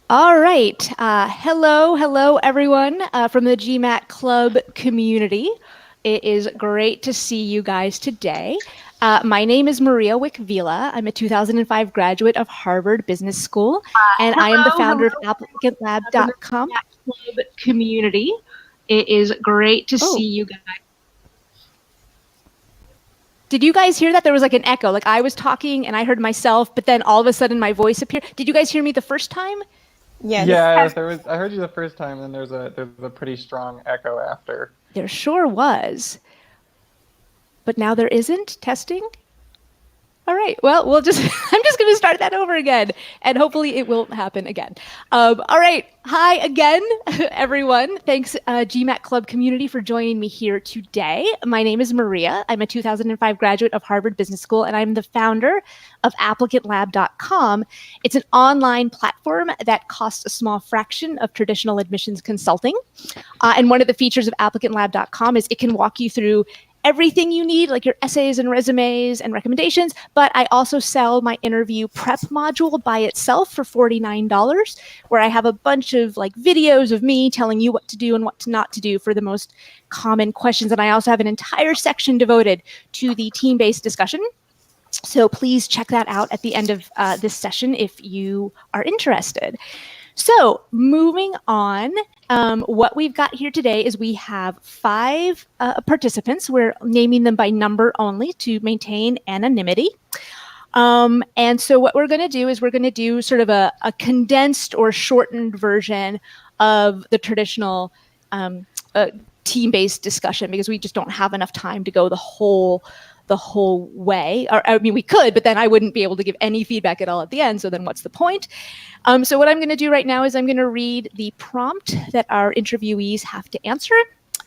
All right. Hello, everyone from the GMAT Club community. It is great to see you guys today. My name is Maria Wick-Vila. I'm a 2005 graduate of Harvard Business School, and I am the founder of ApplicantLab.com Club community. It is great to see you guys. Did you guys hear that? There was like an echo. Like I was talking and I heard myself, but then all of a sudden my voice appeared. Did you guys hear me the first time? Yes. Yeah, I heard you the first time, and there's a pretty strong echo after. There sure was. But now there isn't? Testing? All right, well, I'm just going to start that over again, and hopefully it will happen again. All right, hi again, everyone. Thanks, GMAT Club community, for joining me here today. My name is Maria. I'm a 2005 graduate of Harvard Business School, and I'm the founder of ApplicantLab.com. It's an online platform that costs a small fraction of traditional admissions consulting. And one of the features of ApplicantLab.com is it can walk you through everything you need, like your essays and resumes and recommendations, but I also sell my interview prep module by itself for $49, where I have a bunch of like videos of me telling you what to do and what not to do for the most common questions. And I also have an entire section devoted to the team-based discussion. So please check that out at the end of this session if you are interested. So moving on, what we've got here today is we have 5 participants. We're naming them by number only to maintain anonymity. And so what we're going to do is we're going to do sort of a condensed or shortened version of the traditional team-based discussion, because we just don't have enough time to go the whole way. Or, I mean, we could, but then I wouldn't be able to give any feedback at all at the end. So then what's the point? So what I'm going to do right now is I'm going to read the prompt that our interviewees have to answer.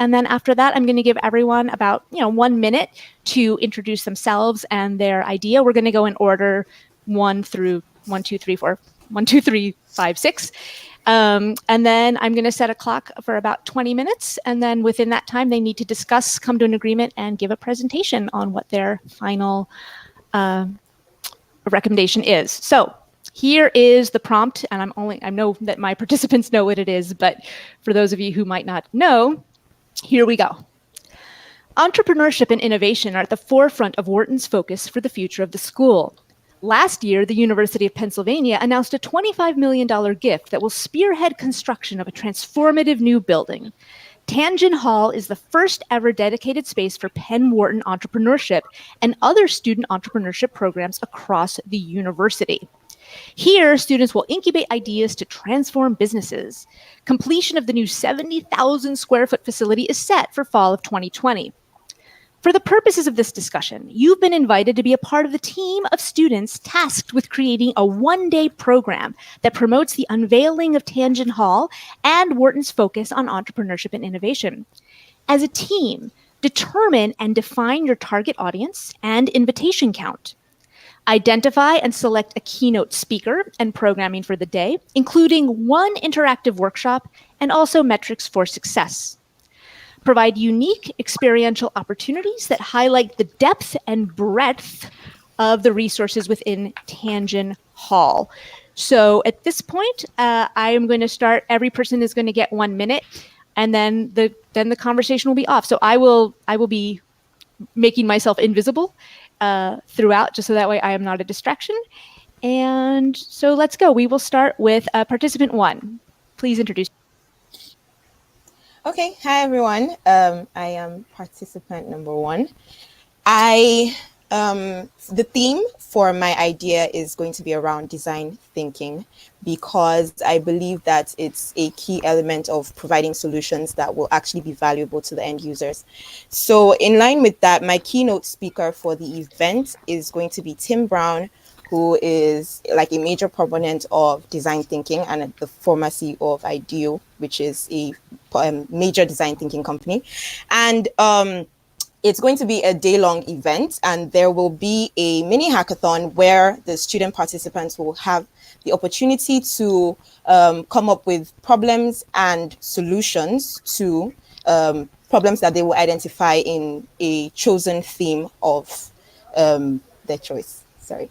And then after that, I'm going to give everyone about 1 minute to introduce themselves and their idea. We're going to go in order 1 through 1, 2, 3, 4, 1, 2, 3, 5, 6. And then I'm going to set a clock for about 20 minutes. And then within that time, they need to discuss, come to an agreement, and give a presentation on what their final recommendation is. So here is the prompt. And I know that my participants know what it is, but for those of you who might not know, here we go. Entrepreneurship and innovation are at the forefront of Wharton's focus for the future of the school. Last year, the University of Pennsylvania announced a $25 million gift that will spearhead construction of a transformative new building. Tangent Hall is the first ever dedicated space for Penn Wharton entrepreneurship and other student entrepreneurship programs across the university. Here, students will incubate ideas to transform businesses. Completion of the new 70,000 square foot facility is set for fall of 2020. For the purposes of this discussion, you've been invited to be a part of the team of students tasked with creating a one-day program that promotes the unveiling of Tangent Hall and Wharton's focus on entrepreneurship and innovation. As a team, determine and define your target audience and invitation count. Identify and select a keynote speaker and programming for the day, including 1 interactive workshop and also metrics for success. Provide unique experiential opportunities that highlight the depth and breadth of the resources within Tangent Hall. So at this point, I am going to start. Every person is going to get 1 minute, and then the conversation will be off. So I will be making myself invisible throughout, just so that way I am not a distraction. And so let's go. We will start with participant 1. Please introduce. Okay, hi everyone. I am participant number 1. The theme for my idea is going to be around design thinking, because I believe that it's a key element of providing solutions that will actually be valuable to the end users. So in line with that, my keynote speaker for the event is going to be Tim Brown, who is like a major proponent of design thinking and the former CEO of IDEO, which is a major design thinking company. And it's going to be a day-long event, and there will be a mini hackathon where the student participants will have the opportunity to come up with problems and solutions to problems that they will identify in a chosen theme of their choice. Sorry.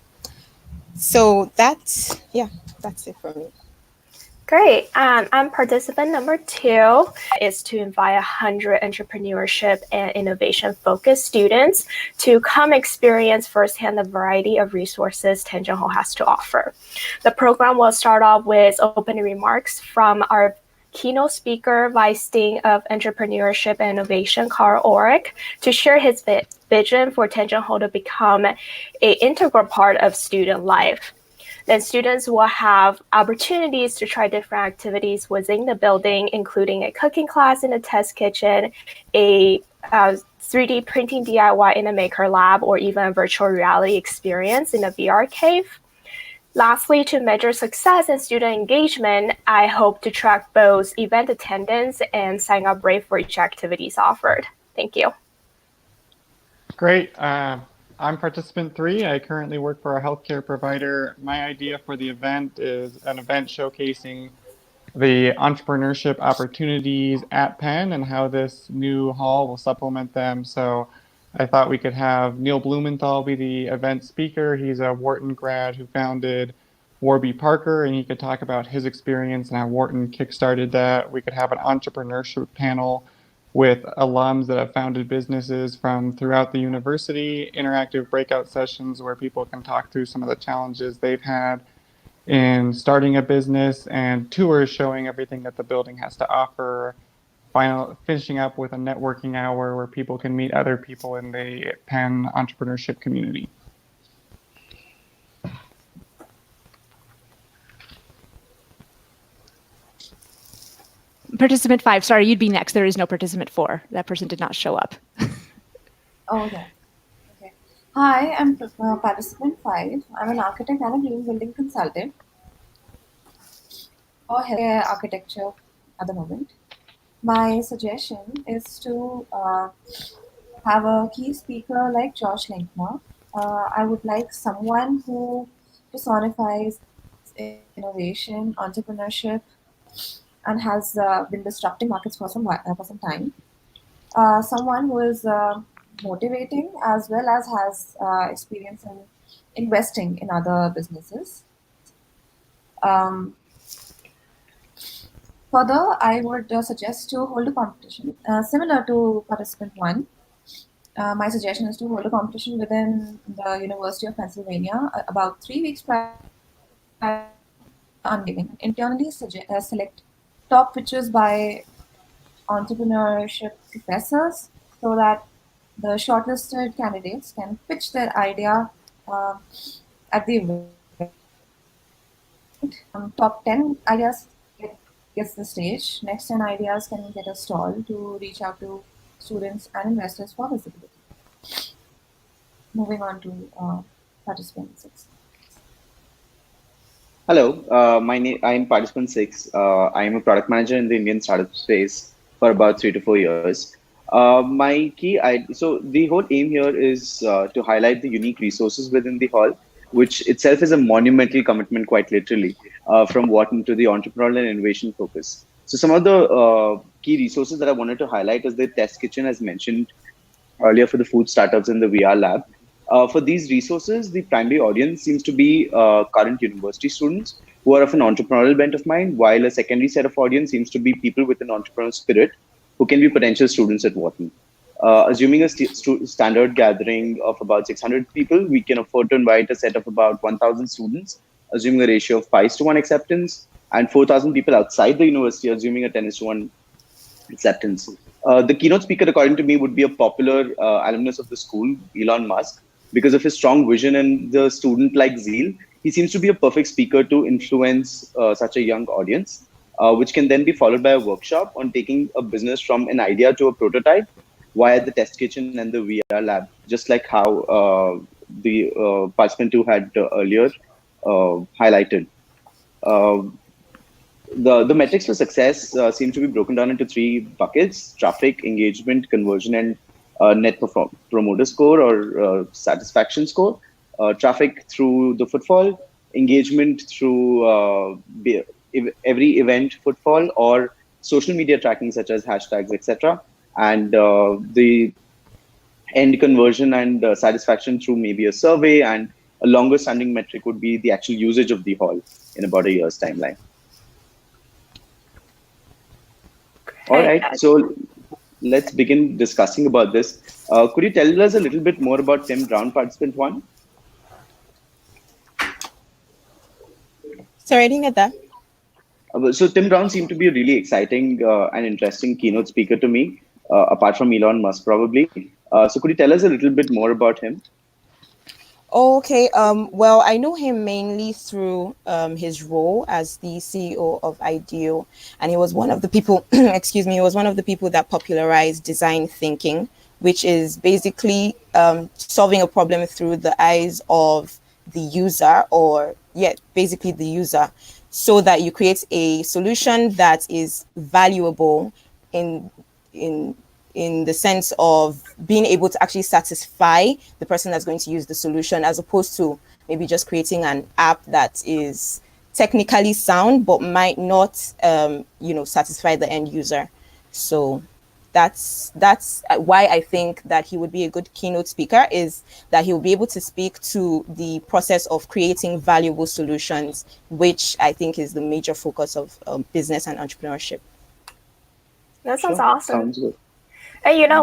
So that's it for me. Great. I'm participant number 2. Is to invite 100 entrepreneurship and innovation-focused students to come experience firsthand the variety of resources Tangent Hall has to offer. The program will start off with opening remarks from our keynote speaker, Vice Dean of Entrepreneurship and Innovation, Carl Orrick, to share his vision for Tangent Hall to become an integral part of student life. Then students will have opportunities to try different activities within the building, including a cooking class in a test kitchen, a 3D printing DIY in a maker lab, or even a virtual reality experience in a VR cave. Lastly, to measure success and student engagement, I hope to track both event attendance and sign-up rate for each activities offered. Thank you. Great. I'm participant 3. I currently work for a healthcare provider. My idea for the event is an event showcasing the entrepreneurship opportunities at Penn and how this new hall will supplement them. So I thought we could have Neil Blumenthal be the event speaker. He's a Wharton grad who founded Warby Parker, and he could talk about his experience and how Wharton kickstarted that. We could have an entrepreneurship panel with alums that have founded businesses from throughout the university, interactive breakout sessions where people can talk through some of the challenges they've had in starting a business, and tours showing everything that the building has to offer, finishing up with a networking hour where people can meet other people in the Penn entrepreneurship community. Participant 5, sorry, you'd be next. There is no participant 4. That person did not show up. Oh, okay. Okay. Hi, I'm participant 5. I'm an architect and a green building consultant for healthcare architecture at the moment. My suggestion is to have a key speaker like Josh Linkner. I would like someone who personifies innovation, entrepreneurship, and has been disrupting markets for some time. Someone who is motivating as well as has experience in investing in other businesses. Further, I would suggest to hold a competition similar to participant 1. My suggestion is to hold a competition within the University of Pennsylvania about 3 weeks prior to unveiling. Internally select top pitches by entrepreneurship professors so that the shortlisted candidates can pitch their idea at the event. Top 10 ideas gets the stage. Next 10 ideas can get a stall to reach out to students and investors for visibility. Moving on to participant 6. Hello, I'm participant 6. I'm a product manager in the Indian startup space for about 3 to 4 years. So the whole aim here is to highlight the unique resources within the hall, which itself is a monumental commitment, quite literally, from Wharton to the entrepreneurial and innovation focus. So some of the key resources that I wanted to highlight is the test kitchen, as mentioned earlier, for the food startups in the VR lab. For these resources, the primary audience seems to be current university students who are of an entrepreneurial bent of mind, while a secondary set of audience seems to be people with an entrepreneurial spirit who can be potential students at Wharton. Assuming a standard gathering of about 600 people, we can afford to invite a set of about 1,000 students, assuming a ratio of 5:1 acceptance, and 4,000 people outside the university, assuming a 10:1 acceptance. The keynote speaker, according to me, would be a popular alumnus of the school, Elon Musk. Because of his strong vision and the student-like zeal, he seems to be a perfect speaker to influence such a young audience, which can then be followed by a workshop on taking a business from an idea to a prototype via the test kitchen and the VR lab, just like how the participant 2 had earlier highlighted. The metrics for success seem to be broken down into 3 buckets: traffic, engagement, conversion, and net promoter score or satisfaction score. Traffic through the footfall, engagement through every event footfall, or social media tracking such as hashtags, etc. And the end conversion and satisfaction through maybe a survey, and a longer standing metric would be the actual usage of the hall in about a year's timeline. All Okay, right, so let's begin discussing about this. Could you tell us a little bit more about Tim Brown, participant one? Sorry, I didn't get that. So Tim Brown seemed to be a really exciting and interesting keynote speaker to me, apart from Elon Musk, probably. So could you tell us a little bit more about him? Okay. Well, I know him mainly through his role as the CEO of Ideal, and he was one of the people. Excuse me. He was one of the people that popularized design thinking, which is basically solving a problem through the eyes of the user, or yeah, basically the user, so that you create a solution that is valuable in in in the sense of being able to actually satisfy the person that's going to use the solution, as opposed to maybe just creating an app that is technically sound but might not satisfy the end user. So that's why I think that he would be a good keynote speaker, is that he will be able to speak to the process of creating valuable solutions, which I think is the major focus of business and entrepreneurship. that sounds Sure, awesome. sounds good. And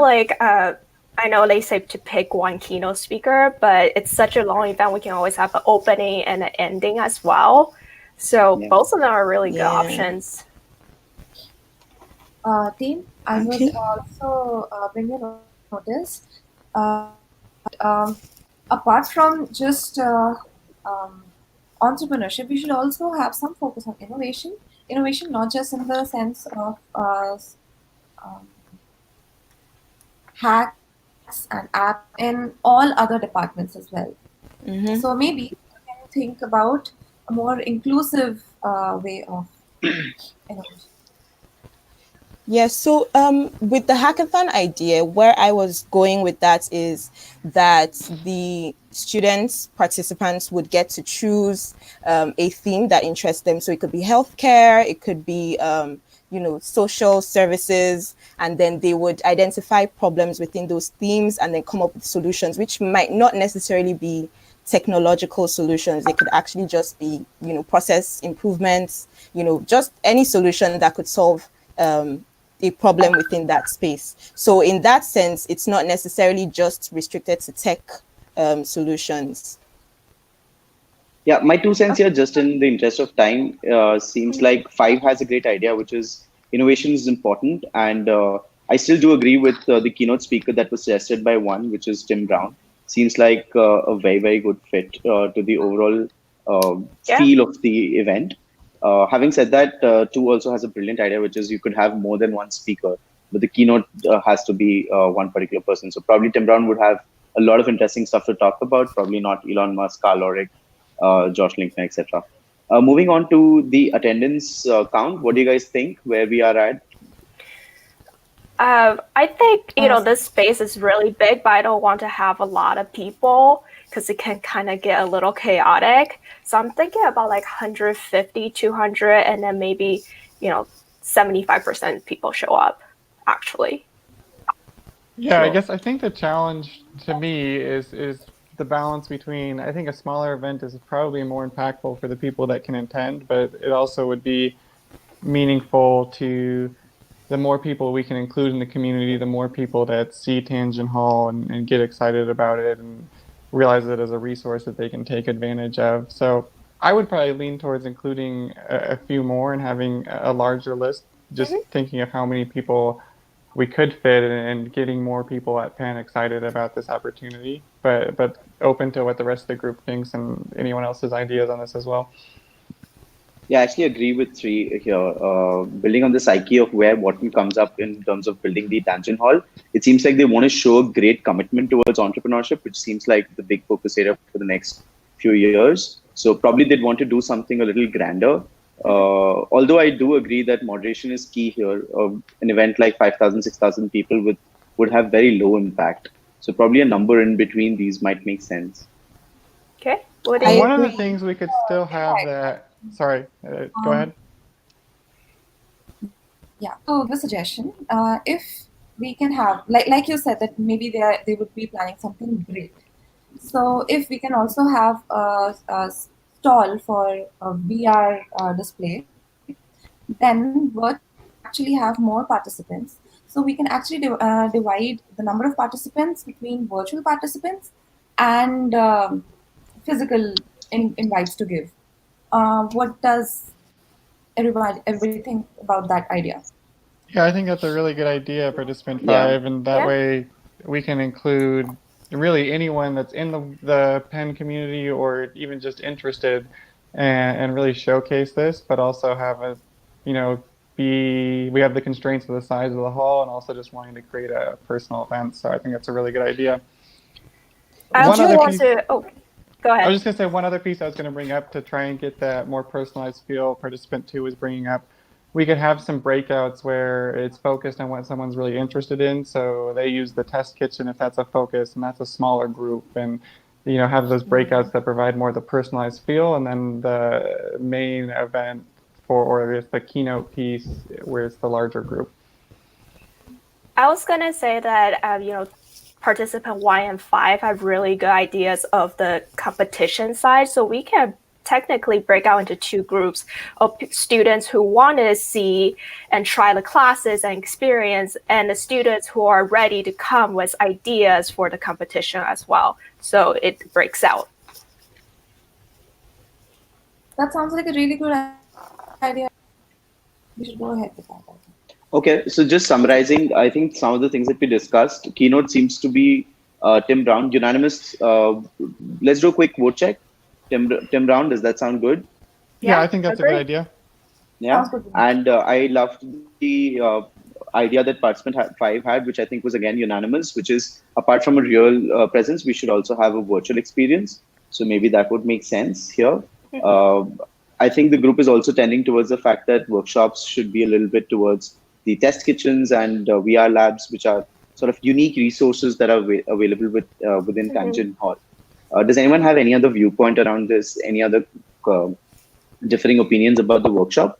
I know they say to pick one keynote speaker, but it's such a long event. We can always have an opening and an ending as well. So Yeah. both of them are really good Yeah. options. Team, I would Okay. also bring you notice. Apart from just entrepreneurship, we should also have some focus on innovation. Innovation, not just in the sense of um, hacks and app in all other departments as well. Mhm. So maybe you can think about a more inclusive way of innovation. Yes, so with the hackathon idea, where I was going with that is that the students, participants would get to choose a theme that interests them. So it could be healthcare, it could be, social services, and then they would identify problems within those themes and then come up with solutions, which might not necessarily be technological solutions. They could actually just be, process improvements, just any solution that could solve a problem within that space. So in that sense, it's not necessarily just restricted to tech solutions. Yeah, my 2 cents here, just in the interest of time, seems like five has a great idea, which is innovation is important. And I still do agree with the keynote speaker that was suggested by one, which is Tim Brown. Seems like a very, very good fit to the overall Yeah. feel of the event. Having said that, two also has a brilliant idea, which is you could have more than one speaker, but the keynote has to be one particular person. So probably Tim Brown would have a lot of interesting stuff to talk about. Probably not Elon Musk, Carl Orrick, Josh Lincoln, etc. Moving on to the attendance count, what do you guys think where we are at? I think, this space is really big, but I don't want to have a lot of people because it can kind of get a little chaotic. So I'm thinking about like 150, 200, and then maybe, 75% people show up, actually. Yeah, I Sure. guess I think the challenge to me is the balance between, I think a smaller event is probably more impactful for the people that can attend, but it also would be meaningful to the more people we can include in the community, the more people that see Tangent Hall and get excited about it and realize it as a resource that they can take advantage of. So I would probably lean towards including a few more and having a larger list, just thinking of how many people we could fit and getting more people at Penn excited about this opportunity, but open to what the rest of the group thinks and anyone else's ideas on this as well. Yeah, I actually agree with three here. Building on the psyche of where Wharton comes up in terms of building the Tangent Hall, it seems like they want to show a great commitment towards entrepreneurship, which seems like the big focus area for the next few years. So probably they'd want to do something a little grander. Although I do agree that moderation is key here. An event like 5,000, 6,000 people would have very low impact. So probably a number in between these might make sense. Okay. What do I And you? one of the agree. things we could still have that, sorry, go Um, ahead. Yeah. So the suggestion, if we can have, like you said, that maybe they would be planning something great. So if we can also have a stall for a VR display, then virtual actually have more participants. So we can actually divide the number of participants between virtual participants and physical invites to give. What does everybody think about that idea? Yeah, I think that's a really good idea, participant Yeah. 5, and that Yeah. way we can include really anyone that's in the Penn community or even just interested and really showcase this, but also have a, you know, we have the constraints of the size of the hall and also just wanting to create a personal event. So I think that's a really good idea. I One also other want piece, to. Oh, go I ahead. was just going to say one other piece I was going to bring up to try and get that more personalized feel participant 2 was bringing up. We could have some breakouts where it's focused on what someone's really interested in. So they use the test kitchen if that's a focus, and that's a smaller group. And have those breakouts that provide more of the personalized feel, and then the main event or the keynote piece where it's the larger group. I was gonna say that participant 1 and 5 have really good ideas of the competition side, so we can technically break out into 2 groups of students who want to see and try the classes and experience, and the students who are ready to come with ideas for the competition as well. So it breaks out. That sounds like a really good idea. We should go ahead with that. Okay, so just summarizing, I think some of the things that we discussed, keynote seems to be Tim Brown, unanimous. Let's do a quick vote check. Tim Brown, does that sound good? Yeah, I think that's agree. a good idea. Yeah, and I loved the idea that participant 5 had, which I think was again unanimous, which is apart from a real presence, we should also have a virtual experience. So maybe that would make sense here. I think the group is also tending towards the fact that workshops should be a little bit towards the test kitchens and VR labs, which are sort of unique resources that are available within Tangent Hall. Does anyone have any other viewpoint around this? Any other differing opinions about the workshop?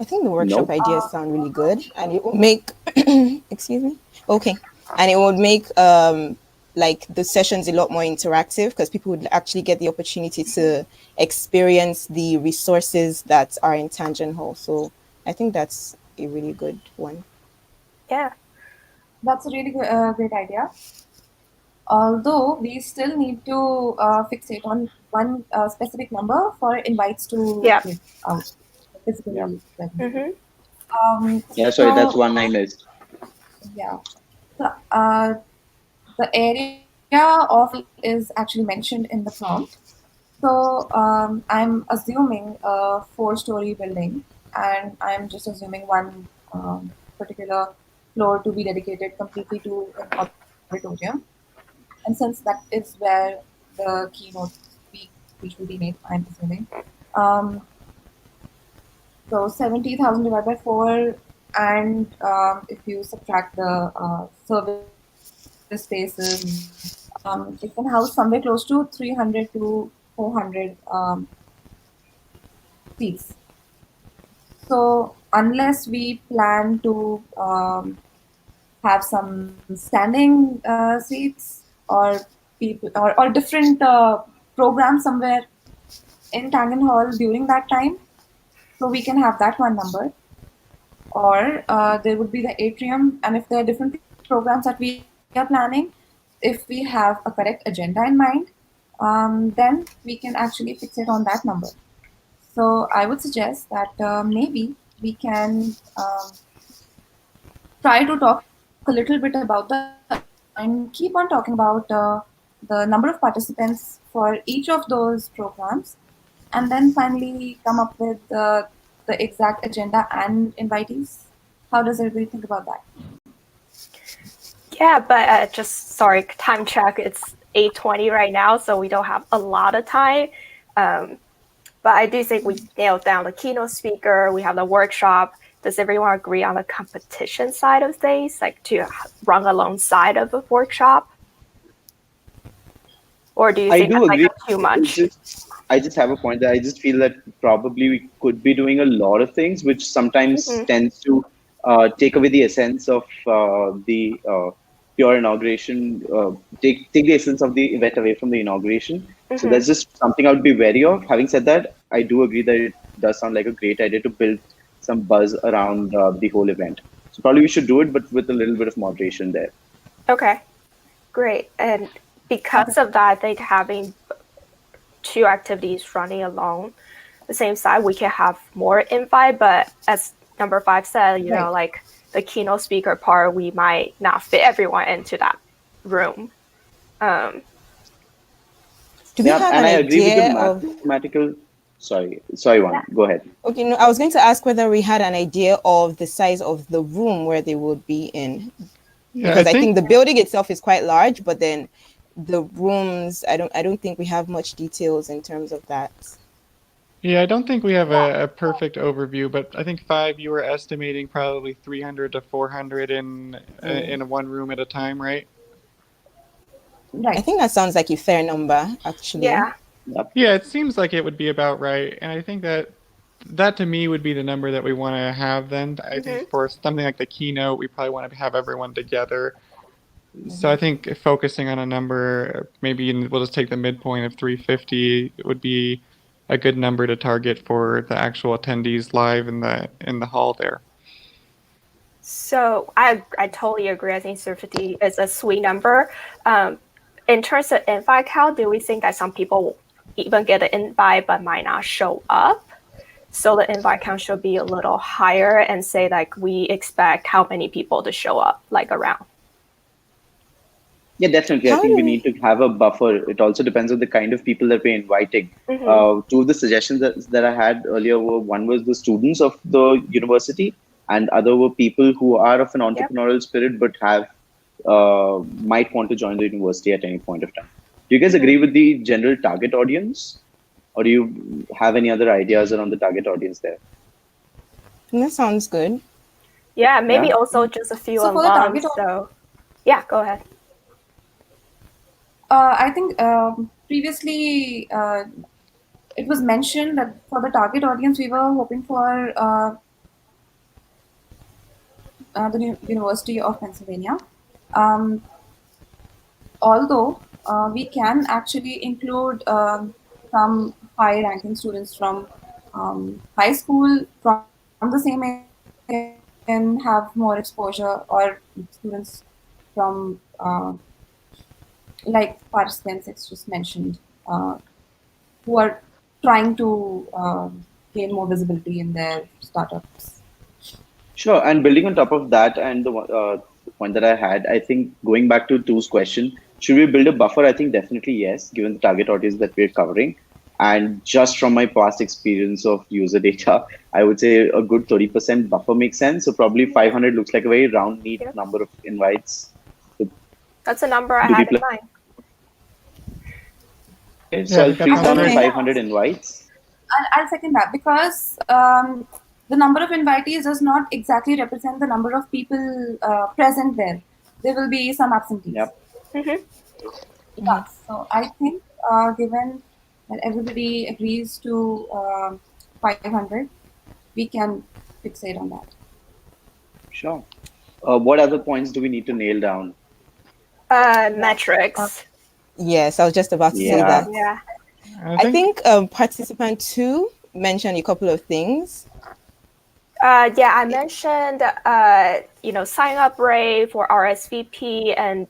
I think the workshop ideas sound really good, and it will make excuse me. Okay, and it would make like the sessions a lot more interactive because people would actually get the opportunity to experience the resources that are in Tangent Hall. So I think that's a really good one. Yeah. That's a really good, great idea. Although we still need to fixate on one specific number for invites to give out physically. Sorry, that's one I missed. Yeah. So, the area of is actually mentioned in the prompt. So I'm assuming a 4-story building, and I'm just assuming one particular floor to be dedicated completely to an auditorium. And since that is where the keynote speech will be made, I'm assuming. So 70,000 divided by 4, and if you subtract the service spaces, it can house somewhere close to 300 to 400 seats. So unless we plan to have some standing seats or people or different programs somewhere in Tangent Hall during that time, so we can have that one number. Or there would be the atrium, and if there are different programs that we are planning, if we have a correct agenda in mind, then we can actually fix it on that number. So I would suggest that maybe we can try to talk a little bit about and keep on talking about the number of participants for each of those programs, and then finally come up with the exact agenda and invitees. How does everybody think about that? Yeah, but just sorry, time check. It's 8:20 right now, so we don't have a lot of time. But I do think we nailed down the keynote speaker. We have the workshop. Does everyone agree on the competition side of things, like to run alongside of a workshop? Or do you think that's like too much? I just have a point that I just feel that probably we could be doing a lot of things, which sometimes tends to take away the essence of the pure inauguration, take the essence of the event away from the inauguration. So that's just something I would be wary of. Having said that, I do agree that does sound like a great idea to build some buzz around the whole event. So probably we should do it, but with a little bit of moderation there. Okay, great. And because of that, I think having two activities running along the same side, we can have more invite, but as number 5 said, you know, like the keynote speaker part, we might not fit everyone into that room. Do we have and an I agree with the idea of mathematical. Sorry, Juan, go ahead. Okay, no, I was going to ask whether we had an idea of the size of the room where they would be in. Yeah, Because I think the building itself is quite large, but then the rooms, I don't think we have much details in terms of that. Yeah, I don't think we have a perfect overview, but I think 5, you were estimating probably 300 to 400 in one room at a time, right? Right. I think that sounds like a fair number, actually. Yeah. Yeah, it seems like it would be about right, and I think that to me would be the number that we want to have then. I think for something like the keynote, we probably want to have everyone together. So I think focusing on a number, maybe we'll just take the midpoint of 350, it would be a good number to target for the actual attendees live in the hall there. So I totally agree. I think 350 is a sweet number. In terms of invite count, do we think that some people even get an invite but might not show up? So the invite count should be a little higher and say like we expect how many people to show up, like around. Yeah, definitely. I think we need to have a buffer. It also depends on the kind of people that we're inviting. Two of the suggestions that I had earlier were, one was the students of the university, and other were people who are of an entrepreneurial spirit but have might want to join the university at any point of time. Do you guys agree with the general target audience, or do you have any other ideas around the target audience there? That sounds good. Yeah, maybe also just a few alums. So yeah, go ahead. I think previously it was mentioned that for the target audience, we were hoping for the University of Pennsylvania. Although we can actually include some high-ranking students from high school, from the same area, and have more exposure, or students from like participants it's just mentioned, who are trying to gain more visibility in their startups. Sure. And building on top of that, and the point that I had, I think going back to Tu's question, should we build a buffer? I think definitely yes, given the target audience that we're covering. And just from my past experience of user data, I would say a good 30% buffer makes sense. So probably 500 looks like a very round, neat number of invites. That's a number I had in mind. Okay, so I'll freeze on 500 invites. I'll second that, because the number of invitees does not exactly represent the number of people present there. There will be some absentees. Yeah, so I think given that everybody agrees to 500, we can fixate on that. Sure. What other points do we need to nail down? Metrics. Yes, I was just about to say that. Yeah. I think participant 2 mentioned a couple of things. Yeah, I mentioned sign up rate for RSVP and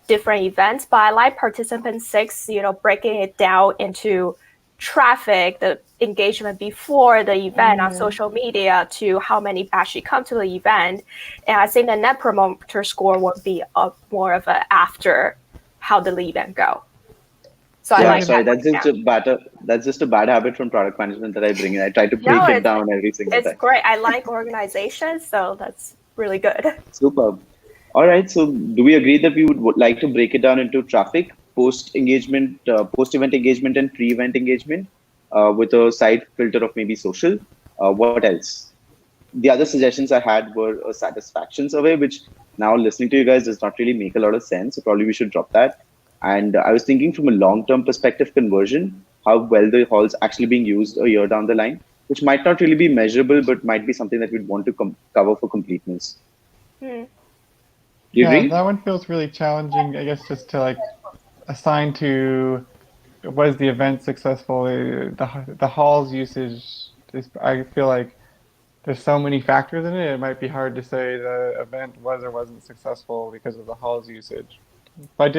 different events, but I like participant 6, breaking it down into traffic, the engagement before the event on social media to how many actually come to the event. And I think the net promoter score would be more of a after how the event go. So yeah, I like sorry, that. That's just a bad habit from product management that I bring in. I try to break it down every single time. It's great. I like organization, so that's really good. Superb. All right. So do we agree that we would like to break it down into traffic, post-event engagement, and pre-event engagement with a side filter of maybe social? What else? The other suggestions I had were a satisfaction survey, which now listening to you guys does not really make a lot of sense. So probably we should drop that. And I was thinking from a long-term perspective conversion, how well the hall's actually being used a year down the line, which might not really be measurable, but might be something that we'd want to cover for completeness. Yeah, that one feels really challenging, I guess, just to assign to, was the event successful? The hall's usage I feel like there's so many factors in it. It might be hard to say the event was or wasn't successful because of the hall's usage. But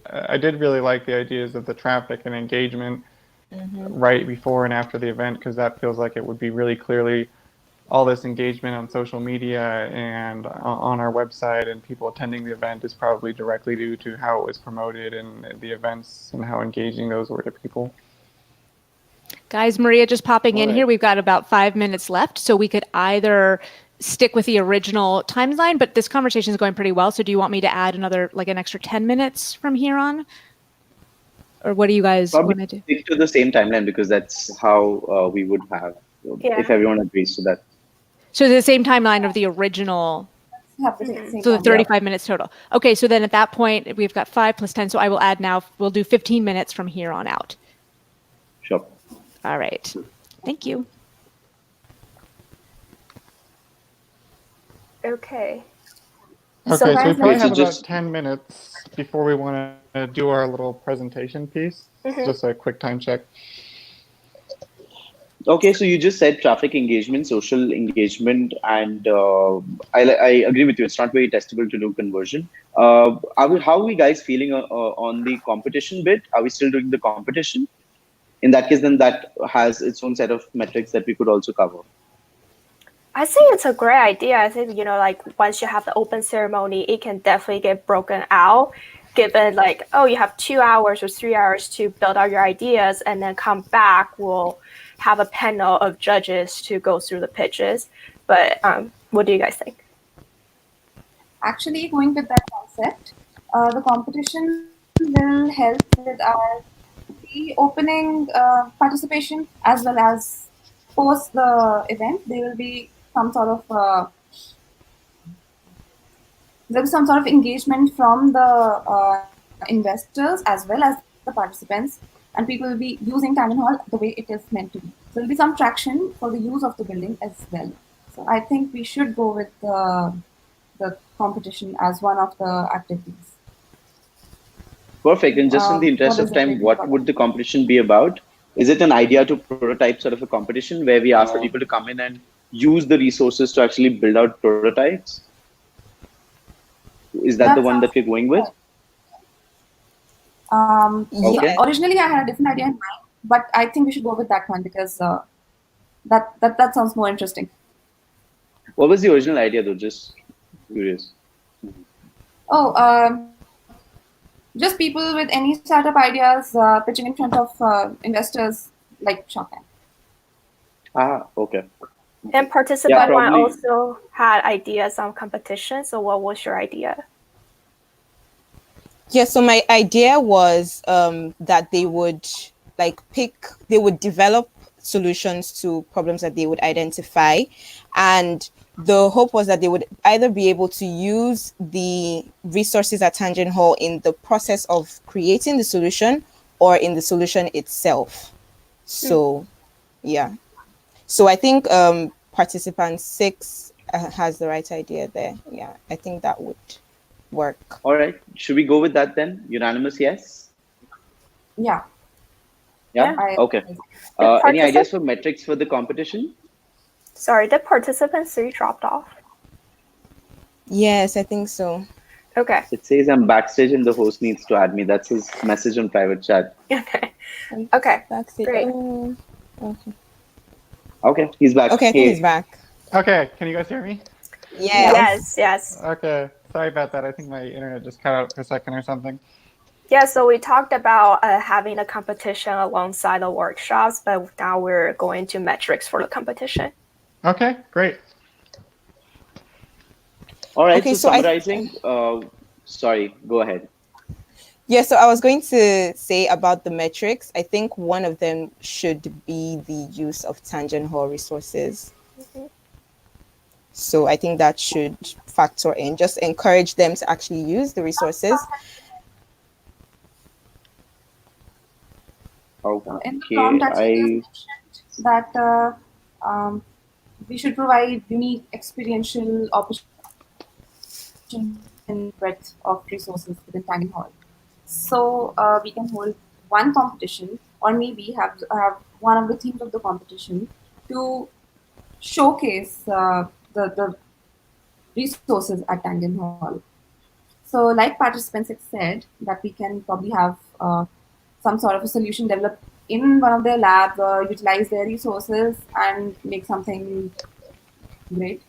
I did really like the ideas of the traffic and engagement right before and after the event, because that feels like it would be really clearly all this engagement on social media and on our website and people attending the event is probably directly due to how it was promoted and the events and how engaging those were to people. Guys, Maria just popping in All right. here. We've got about 5 minutes left, so we could either stick with the original timeline, but this conversation is going pretty well. So do you want me to add another, like an extra 10 minutes from here on? Or what do you guys want to Probably do? stick to the same timeline because that's how we would have, if everyone agrees to that. So the same timeline of the original, Have the same so the time. 35 minutes total. Okay, so then at that point, we've got 5 plus 10, so I will add now, we'll do 15 minutes from here on out. Sure. All right, thank you. Okay. Okay, So so we guys, probably so have just- about 10 minutes before we want to do our little presentation piece. Just a quick time check. Okay, so you just said traffic engagement, social engagement, and I agree with you. It's not very testable to do conversion. How are we guys feeling on the competition bit? Are we still doing the competition? In that case, then that has its own set of metrics that we could also cover. I think it's a great idea. I think, like once you have the open ceremony, it can definitely get broken out, given like, oh, you have 2 hours or 3 hours to build out your ideas and then come back. We'll have a panel of judges to go through the pitches. But what do you guys think? Actually, going with that concept, the competition will help with our opening participation as well as post the event. There will be some sort of engagement from the investors as well as the participants, and people will be using Tandon Hall the way it is meant to be. So there will be some traction for the use of the building as well. So I think we should go with the competition as one of the activities. Perfect. And just in the interest what of is time, it? what would the competition be about? Is it an idea to prototype sort of a competition where we ask people to come in and use the resources to actually build out prototypes? Is that the one that we're going with? Okay. Originally, I had a different idea in mind, but I think we should go with that one because that sounds more interesting. What was the original idea, though? Just curious. Just people with any startup ideas pitching in front of investors like Shark Tank. Okay. And participant one probably. also had ideas on competition. So what was your idea? Yeah, so my idea was that they would they would develop solutions to problems that they would identify, and the hope was that they would either be able to use the resources at Tangent Hall in the process of creating the solution or in the solution itself. So, yeah. So I think participant 6 has the right idea there. Yeah, I think that would work. All right. Should we go with that then? Unanimous, yes? Yeah. Yeah? Okay. Any ideas for metrics for the competition? Sorry, the participant 3 dropped off. Yes, I think so. Okay. It says I'm backstage and the host needs to add me. That's his message on private chat. Okay. Okay. Backstage. Great. Okay. Okay, he's back. Okay, I think he's back. Okay, can you guys hear me? Yes. Yes. Okay, sorry about that. I think my internet just cut out for a second or something. Yeah, so we talked about having a competition alongside the workshops, but now we're going to metrics for the competition. Okay, great. All right, Okay, so so summarizing, sorry, go ahead. Yeah, so I was going to say about the metrics. I think one of them should be the use of Tangent Hall resources. So I think that should factor in, just encourage them to actually use the resources. In the prompt, actually, it was mentioned that we should provide unique experiential opportunities and breadth of resources within Tangent Hall. So we can hold one competition, or maybe have one of the themes of the competition to showcase the resources at Tangent Hall. So like participants have said, that we can probably have some sort of a solution developed in one of their labs or utilize their resources and make something great,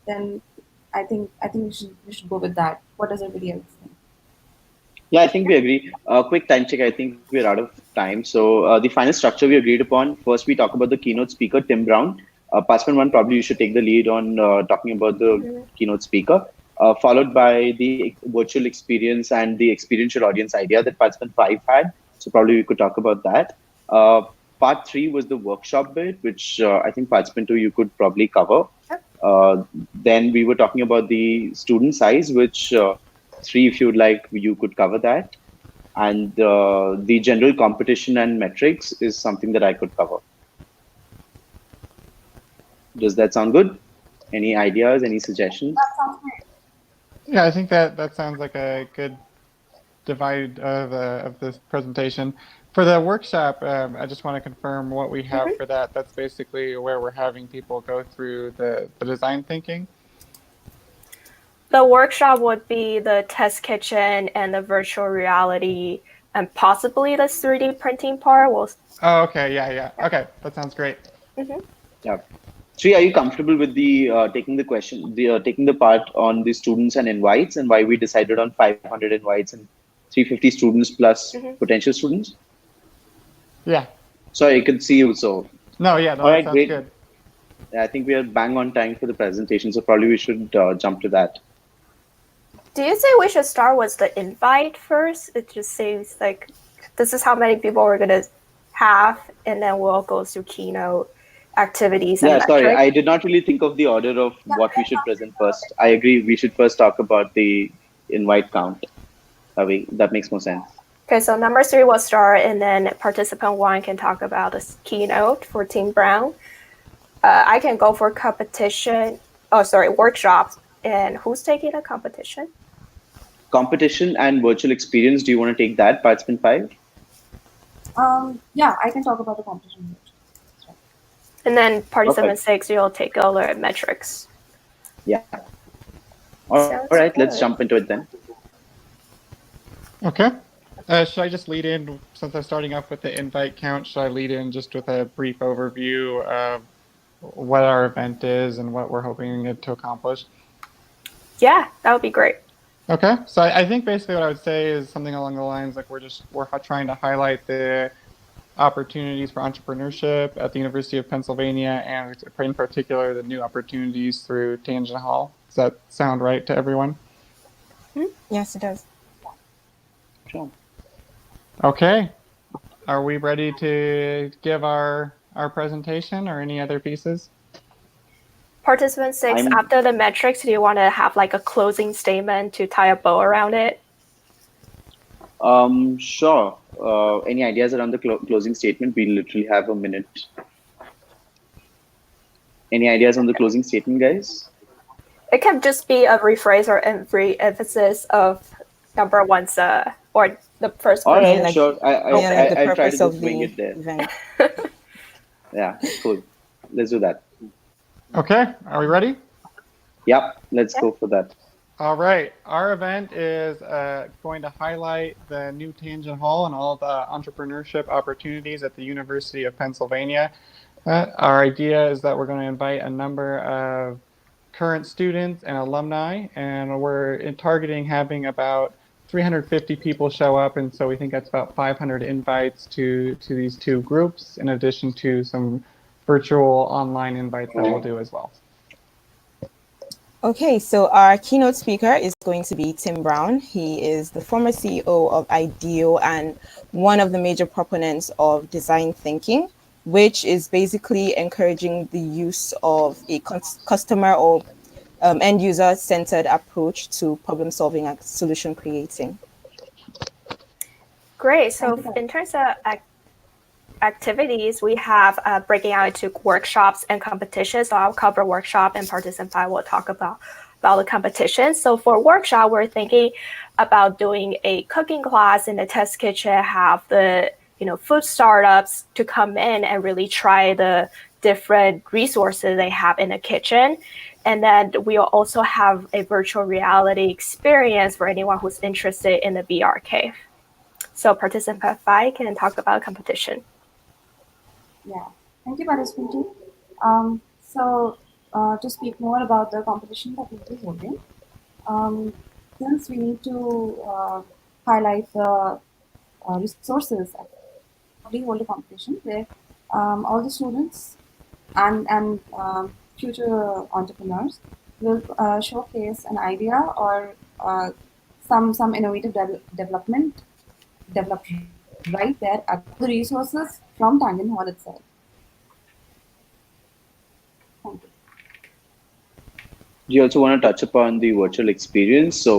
then I think we should go with that. What does everybody else think? Yeah, I think we agree. Quick time check. I think we're out of time. So the final structure we agreed upon. First, we talk about the keynote speaker, Tim Brown. Participant one, probably you should take the lead on talking about the keynote speaker, followed by the virtual experience and the experiential audience idea that participant five had. So probably we could talk about that. Part three was the workshop bit, which I think participant two you could probably cover. Then we were talking about the student size, which three, if you would like, you could cover that. And the general competition and metrics is something that I could cover. Does that sound good? Any ideas, any suggestions? That sounds great. Yeah, I think that sounds like a good divide of this presentation. For the workshop, I just want to confirm what we have for that. That's basically where we're having people go through the design thinking. The workshop would be the test kitchen and the virtual reality and possibly the 3D printing part. Oh, okay, yeah. Okay, that sounds great. Yeah. Sri, are you comfortable with the taking the part on the students and invites, and why we decided on 500 invites and 350 students plus potential students? Yeah. Sorry, I could see you. So No, yeah, all right, that sounds great. good. Yeah, I think we are bang on time for the presentation, so probably we should jump to that. Do you say we should start with the invite first? It just seems like this is how many people we're going to have, and then we'll go through keynote activities. And Yeah, sorry, metrics. I did not really think of the order of what we should present first. I agree, we should first talk about the invite count. That makes more sense. Okay, so number 3 will start, and then participant 1 can talk about this keynote for Team Brown. I can go for workshops. And who's taking the competition? Competition and virtual experience. Do you want to take that, participant 5? Yeah, I can talk about the competition. And then participant 6, you'll take all the metrics. Yeah. All right, let's jump into it then. Okay. Should I just lead in, since I'm starting off with the invite count, should I lead in just with a brief overview of what our event is and what we're hoping it to accomplish? Yeah, that would be great. Okay, so I think basically what I would say is something along the lines like we're trying to highlight the opportunities for entrepreneurship at the University of Pennsylvania, and in particular the new opportunities through Tangent Hall. Does that sound right to everyone? Yes, it does. Sure. Okay, are we ready to give our presentation or any other pieces? Participant 6, after the metrics, do you want to have like a closing statement to tie a bow around it? Sure. Any ideas around the closing statement? We literally have a minute. Any ideas on the closing statement, guys? It can just be a rephrase or re-emphasis of number 1's or the first All person. right, sure. the I try purpose to of just wing the it there. event. Yeah, cool. Let's do that. Okay, are we ready? Yep, let's go for that. All right, our event is going to highlight the new Tangent Hall and all the entrepreneurship opportunities at the University of Pennsylvania. Our idea is that we're going to invite a number of current students and alumni, and we're targeting having about 350 people show up, and so we think that's about 500 invites to these two groups, in addition to some virtual online invites that we'll do as well. Okay, so our keynote speaker is going to be Tim Brown. He is the former CEO of IDEO and one of the major proponents of design thinking, which is basically encouraging the use of a customer or end user centered approach to problem solving and solution creating. Great. So in terms of activities, we have breaking out into workshops and competitions. So I'll cover workshop, and participant 5 will talk about the competition. So for workshop, we're thinking about doing a cooking class in the test kitchen, have the food startups to come in and really try the different resources they have in the kitchen. And then we'll also have a virtual reality experience for anyone who's interested in the VR cave. So participant 5 can talk about competition. Yeah, thank you, participant 2. To speak more about the competition that we'll be holding, since we need to highlight the resources, we hold a competition where all the students and future entrepreneurs will showcase an idea or some innovative development developed right there at the resources from Tangent Hall itself. Thank you. Do you also want to touch upon the virtual experience? So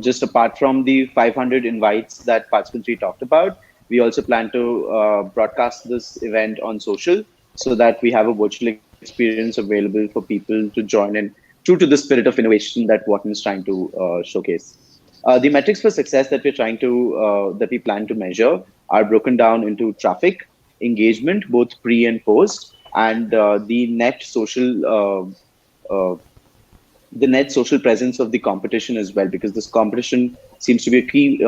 just apart from the 500 invites that participant 3 talked about, we also plan to broadcast this event on social so that we have a virtual experience available for people to join in, true to the spirit of innovation that Wharton is trying to showcase. The metrics for success that that we plan to measure are broken down into traffic, engagement, both pre and post, and the net social presence of the competition as well, because this competition seems to be a key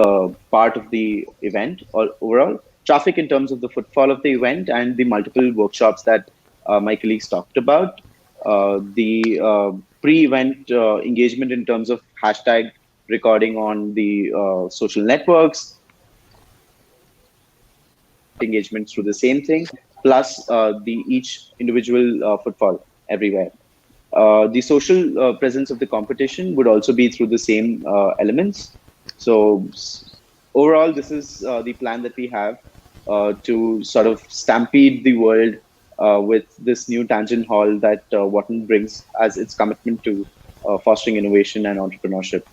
part of the event or overall. Traffic in terms of the footfall of the event and the multiple workshops that my colleagues talked about. The pre-event engagement in terms of hashtag recording on the social networks, engagement through the same thing, plus the each individual footfall everywhere. The social presence of the competition would also be through the same elements. So overall, this is the plan that we have to sort of stampede the world with this new tangent hall that Wharton brings as its commitment to fostering innovation and entrepreneurship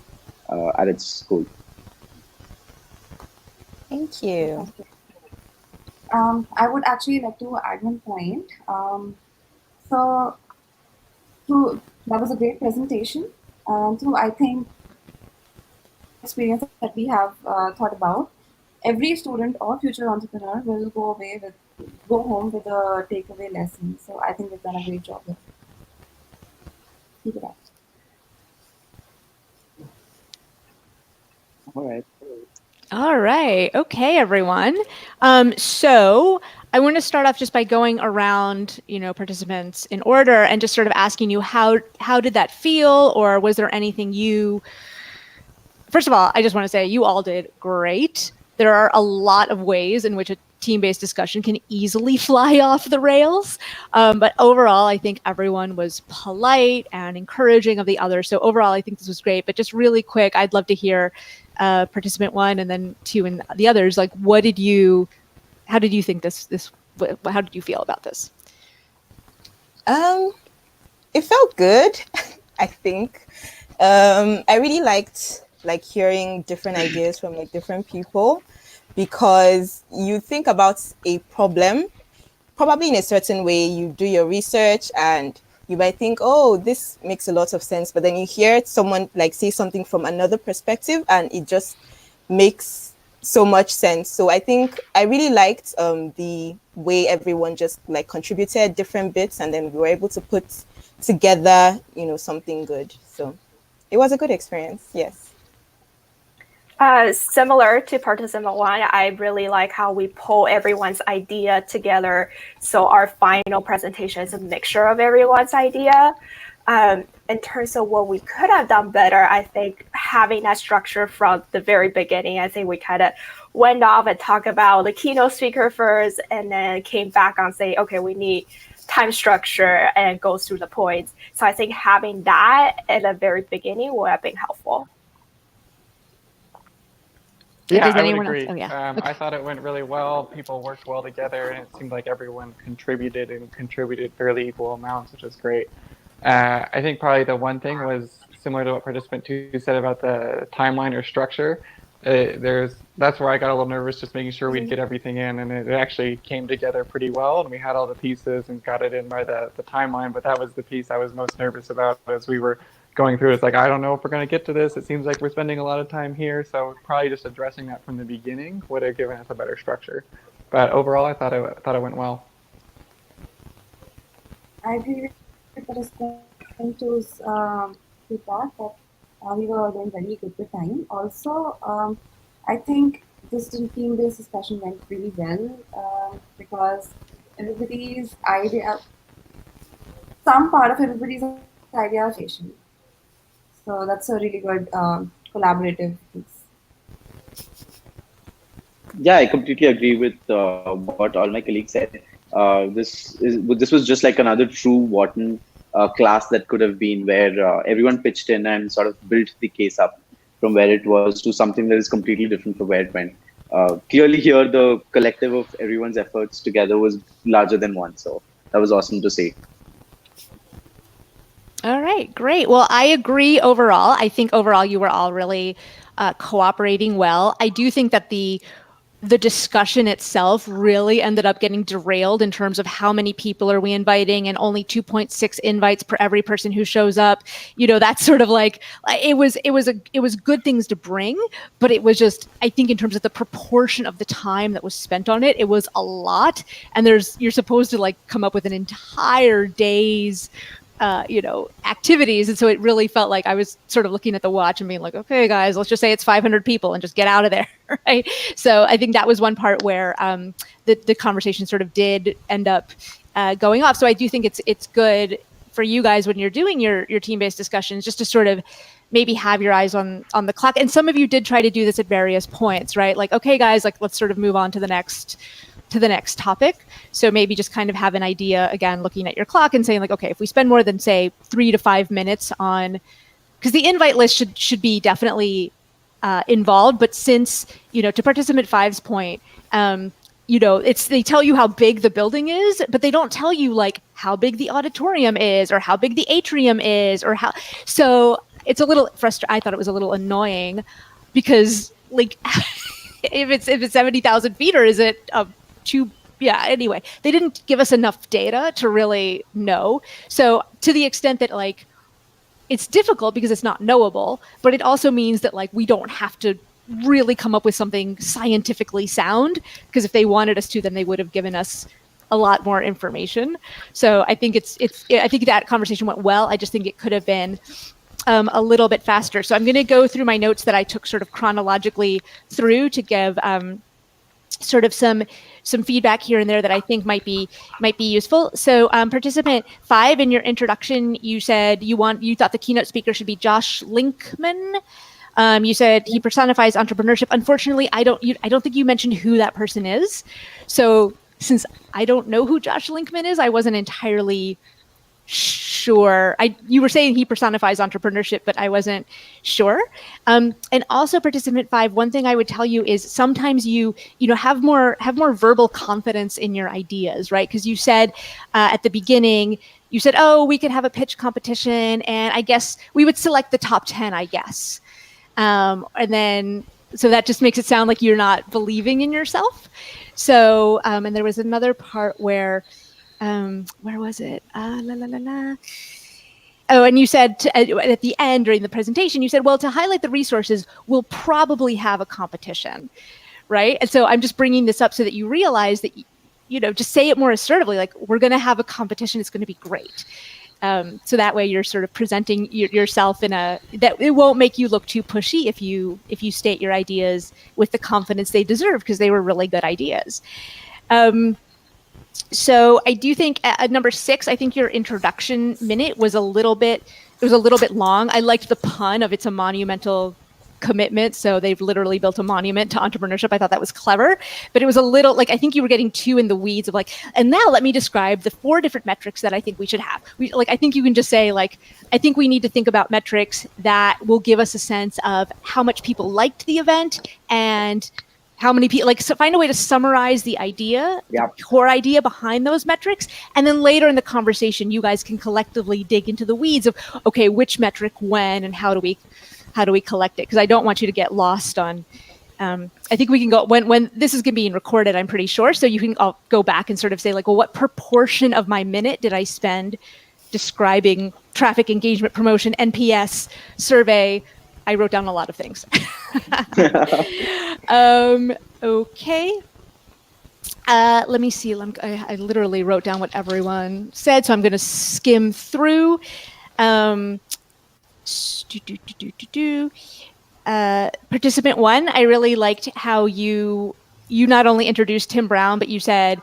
at its school. Thank you. I would actually like to add one point. That was a great presentation. I think experience that we have thought about, every student or future entrepreneur will go home with a takeaway lesson. So I think we've done a great job here. Keep it up. All right. All right. Okay, everyone. So I want to start off just by going around, participants in order and just sort of asking you how did that feel, or was there anything First of all, I just want to say you all did great. There are a lot of ways in which a team-based discussion can easily fly off the rails. But overall, I think everyone was polite and encouraging of the others. So overall, I think this was great. But just really quick, I'd love to hear participant 1 and then 2 and the others. Like, how did you think how did you feel about this? It felt good, I think. I really liked hearing different ideas from different people, because you think about a problem probably in a certain way. You do your research and you might think, oh, this makes a lot of sense, but then you hear someone say something from another perspective and it just makes so much sense. So I think I really liked the way everyone just contributed different bits, and then we were able to put together something good. So it was a good experience. Yes. Similar to participant 1, I really like how we pull everyone's idea together. So our final presentation is a mixture of everyone's idea. In terms of what we could have done better, I think having that structure from the very beginning, I think we kind of went off and talked about the keynote speaker first, and then came back on say, okay, we need time structure and go through the points. So I think having that at the very beginning would have been helpful. Yeah, Does I would anyone agree. else? Oh, yeah. Okay. I thought it went really well. People worked well together, and it seemed like everyone contributed fairly equal amounts, which is great. I think probably the one thing was similar to what participant 2 said about the timeline or structure. That's where I got a little nervous, just making sure we'd get everything in, and it actually came together pretty well, and we had all the pieces and got it in by the timeline. But that was the piece I was most nervous about as we were going through. It's like, I don't know if we're going to get to this. It seems like we're spending a lot of time here, so probably just addressing that from the beginning would have given us a better structure. But overall, I thought it went well. I agree with participant two's feedback that we were all doing very good with time. Also, I think this team-based discussion went really well because everybody's idea, some part of everybody's idea was patient. So that's a really good collaborative piece. Yeah, I completely agree with what all my colleagues said. This was just like another true Wharton class that could have been, where everyone pitched in and sort of built the case up from where it was to something that is completely different from where it went. Clearly, here the collective of everyone's efforts together was larger than one. So that was awesome to see. All right, great. Well, I agree overall. I think overall you were all really cooperating well. I do think that the discussion itself really ended up getting derailed in terms of how many people are we inviting, and only 2.6 invites per every person who shows up. You know, that's sort of like, it was good things to bring, but it was just, I think in terms of the proportion of the time that was spent on it, it was a lot. And you're supposed to like come up with an entire day's activities. And so it really felt like I was sort of looking at the watch and being like, okay, guys, let's just say it's 500 people and just get out of there. Right. So I think that was one part where the conversation sort of did end up going off. So I do think it's good for you guys when you're doing your team-based discussions, just to sort of maybe have your eyes on the clock. And some of you did try to do this at various points, right? Like, okay, guys, like let's sort of move on to the next topic. So maybe just kind of have an idea, again, looking at your clock and saying like, okay, if we spend more than say 3 to 5 minutes on, because the invite list should be definitely involved. But since, to participant 5's point, they tell you how big the building is, but they don't tell you like how big the auditorium is or how big the atrium is or how, so it's a little frustrating. I thought it was a little annoying because like, if it's 70,000 feet, or is it anyway, they didn't give us enough data to really know. So to the extent that like it's difficult because it's not knowable, but it also means that like we don't have to really come up with something scientifically sound, because if they wanted us to, then they would have given us a lot more information. So I think I think that conversation went well. I just think it could have been a little bit faster. So I'm going to go through my notes that I took sort of chronologically through to give sort of some feedback here and there that I think might be useful. So participant 5, in your introduction, you said you thought the keynote speaker should be Josh Linkman. You said he personifies entrepreneurship. Unfortunately, I don't think you mentioned who that person is. So since I don't know who Josh Linkman is, I wasn't entirely sure. You were saying he personifies entrepreneurship, but I wasn't sure. And also participant 5, one thing I would tell you is sometimes you have more verbal confidence in your ideas, right? Because you said at the beginning, you said, oh, we could have a pitch competition, and I guess we would select the top 10, I guess. And then, so that just makes it sound like you're not believing in yourself. So, and there was another part where was it? Oh, and you said at the end during the presentation, you said, well, to highlight the resources, we'll probably have a competition, right? And so I'm just bringing this up so that you realize that, just say it more assertively, like we're going to have a competition. It's going to be great. So that way you're sort of presenting yourself that it won't make you look too pushy if you state your ideas with the confidence they deserve, because they were really good ideas. So I do think at number 6, I think your introduction minute was a little bit long. I liked the pun of it's a monumental commitment. So they've literally built a monument to entrepreneurship. I thought that was clever, but it was a little like, I think you were getting too in the weeds of like, and now let me describe the 4 different metrics that I think we should have. I think you can just say like, I think we need to think about metrics that will give us a sense of how much people liked the event and how many people, so find a way to summarize the idea, the core idea behind those metrics. And then later in the conversation, you guys can collectively dig into the weeds of, okay, which metric, when, and how do we collect it? Because I don't want you to get lost on, I think we can go, when this is being recorded, I'm pretty sure. So you can go back and sort of say like, well, what proportion of my minute did I spend describing traffic engagement promotion, NPS, survey? I wrote down a lot of things. Okay. Let me see. I literally wrote down what everyone said, so I'm going to skim through. Participant 1, I really liked how you not only introduced Tim Brown, but you said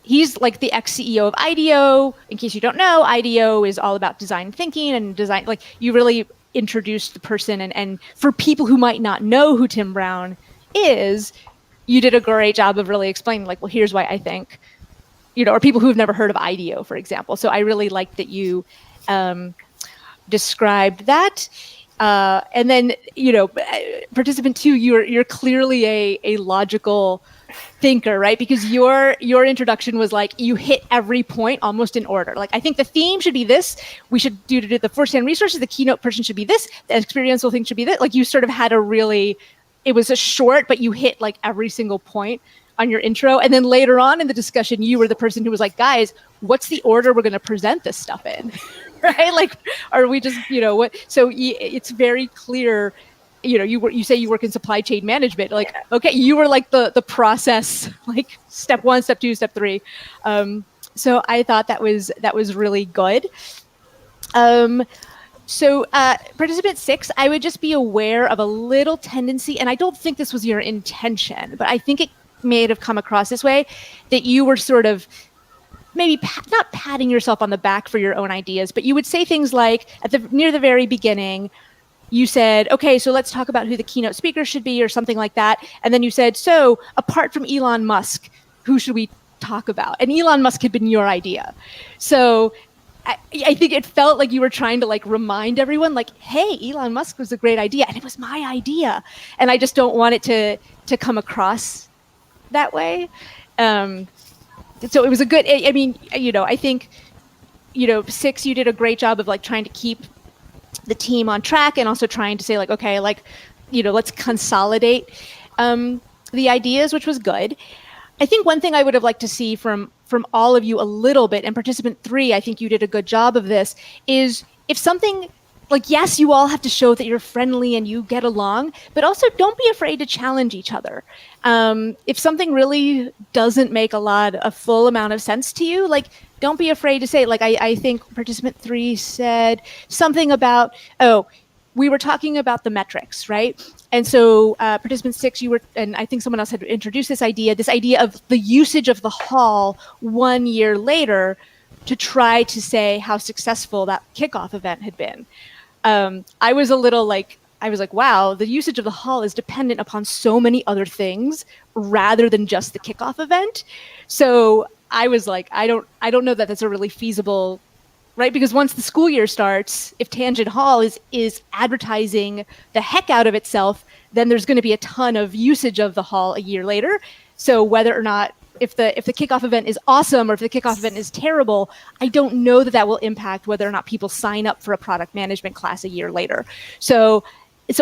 he's like the ex-CEO of IDEO. In case you don't know, IDEO is all about design thinking and design. Like, you really introduced the person, and for people who might not know who Tim Brown is, you did a great job of really explaining, like, well, here's why I think, or people who've never heard of IDEO, for example. So I really liked that you described that. And then, participant 2, you're clearly a logical thinker, right? Because your introduction was like, you hit every point almost in order. Like, I think the theme should be this. We should do the first-hand resources. The keynote person should be this. The experiential thing should be this. Like, you sort of had it was a short, but you hit like every single point on your intro. And then later on in the discussion, you were the person who was like, guys, what's the order we're going to present this stuff in? Right? Like, are we just, what? So it's very clear, you say you work in supply chain management. Like, okay, you were like the process, like step 1, step 2, step 3. So I thought that was really good. So participant 6, I would just be aware of a little tendency, and I don't think this was your intention, but I think it may have come across this way, that you were sort of maybe not patting yourself on the back for your own ideas, but you would say things like, near the very beginning, you said, okay, so let's talk about who the keynote speaker should be, or something like that. And then you said, so apart from Elon Musk, who should we talk about? And Elon Musk had been your idea. So I think it felt like you were trying to like remind everyone, like, hey, Elon Musk was a great idea, and it was my idea. And I just don't want it to come across that way. So it was a good, I mean, I think, 6, you did a great job of like trying to keep the team on track, and also trying to say like, okay, like, let's consolidate the ideas, which was good. I think one thing I would have liked to see from all of you a little bit, and participant 3, I think you did a good job of this, is if something, like, yes, you all have to show that you're friendly and you get along, but also don't be afraid to challenge each other. If something really doesn't make a full amount of sense to you, like, don't be afraid to say it. Like, I think participant 3 said something about, we were talking about the metrics, right? And so participant 6, and I think someone else had introduced this idea of the usage of the hall 1 year later to try to say how successful that kickoff event had been. I was like, wow, the usage of the hall is dependent upon so many other things rather than just the kickoff event. So I was like, I don't know that that's a really feasible, right? Because once the school year starts, if Tangent Hall is advertising the heck out of itself, then there's going to be a ton of usage of the hall a year later. So whether or not, if the kickoff event is awesome or if the kickoff event is terrible, I don't know that will impact whether or not people sign up for a product management class a year later. So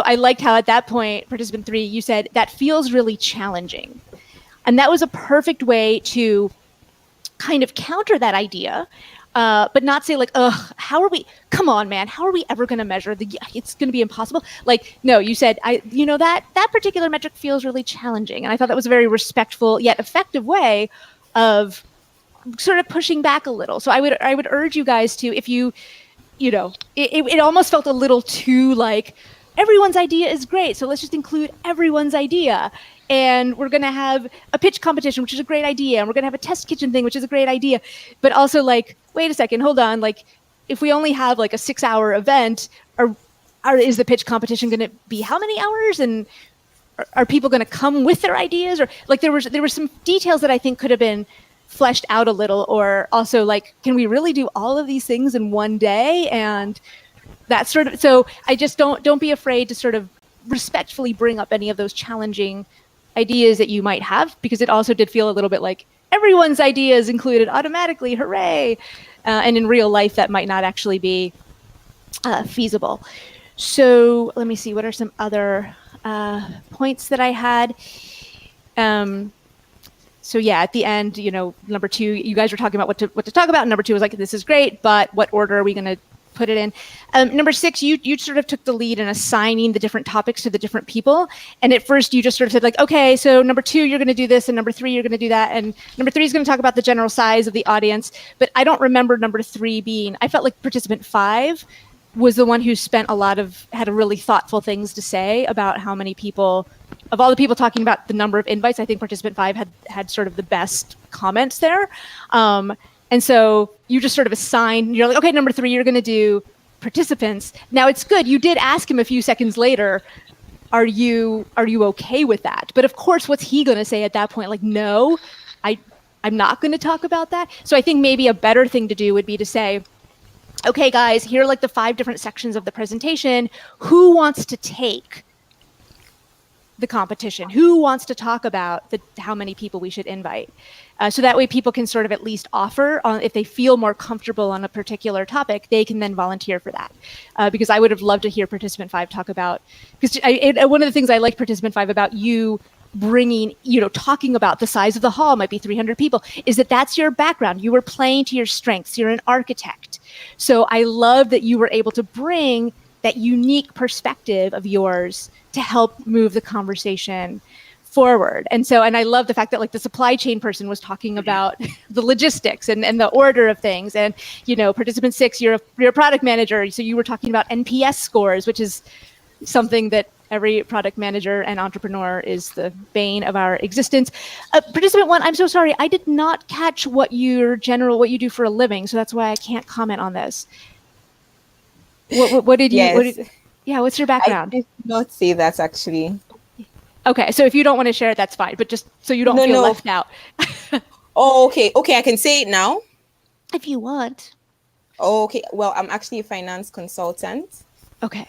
I liked how at that point, participant 3, you said that feels really challenging. And that was a perfect way to kind of counter that idea, but not say like, come on, man, how are we ever going to measure it's going to be impossible. Like, no, you said, that particular metric feels really challenging. And I thought that was a very respectful yet effective way of sort of pushing back a little. So I would urge you guys to, if it almost felt a little too like, everyone's idea is great, so let's just include everyone's idea. And we're going to have a pitch competition, which is a great idea. And we're going to have a test kitchen thing, which is a great idea. But also, like, wait a second, hold on. Like, if we only have like a 6-hour event, is the pitch competition going to be how many hours? And are people going to come with their ideas? Or like, there were some details that I think could have been fleshed out a little. Or also, like, can we really do all of these things in one day? And that sort of. So I just don't be afraid to sort of respectfully bring up any of those challenging ideas that you might have, because it also did feel a little bit like everyone's ideas included automatically, hooray. And in real life, that might not actually be feasible. So let me see, what are some other points that I had? So yeah, at the end, number 2, you guys were talking about what to talk about. And number 2 was like, this is great, but what order are we going to put it in. Number 6, you sort of took the lead in assigning the different topics to the different people. And at first you just sort of said like, okay, so number 2, you're going to do this, and number 3, you're going to do that. And number 3 is going to talk about the general size of the audience. But I don't remember number 3 being, I felt like participant 5 was the one who had a really thoughtful things to say about how many people, of all the people talking about the number of invites, I think participant 5 had sort of the best comments there. And so you just sort of assign, you're like, okay, number 3, you're going to do participants. Now it's good. You did ask him a few seconds later, are you okay with that? But of course, what's he going to say at that point? Like, no, I'm not going to talk about that. So I think maybe a better thing to do would be to say, okay, guys, here are like the 5 different sections of the presentation. Who wants to take the competition? Who wants to talk about how many people we should invite? So that way people can sort of at least offer, if they feel more comfortable on a particular topic, they can then volunteer for that. Because I would have loved to hear participant 5 talk about, because one of the things I liked participant 5 about you bringing, talking about the size of the hall might be 300 people, is that's your background. You were playing to your strengths. You're an architect. So I love that you were able to bring that unique perspective of yours to help move the conversation forward. And I love the fact that like the supply chain person was talking about the logistics and the order of things. And, participant 6, you're a product manager. So you were talking about NPS scores, which is something that every product manager and entrepreneur is the bane of our existence. Participant 1, I'm so sorry. I did not catch what you do for a living. So that's why I can't comment on this. What did you, Yes. What's your background? I did not say that actually. Okay, so if you don't want to share it, that's fine. But just so you don't feel left out. Oh, okay. Okay, I can say it now. If you want. Oh, okay. Well, I'm actually a finance consultant. Okay.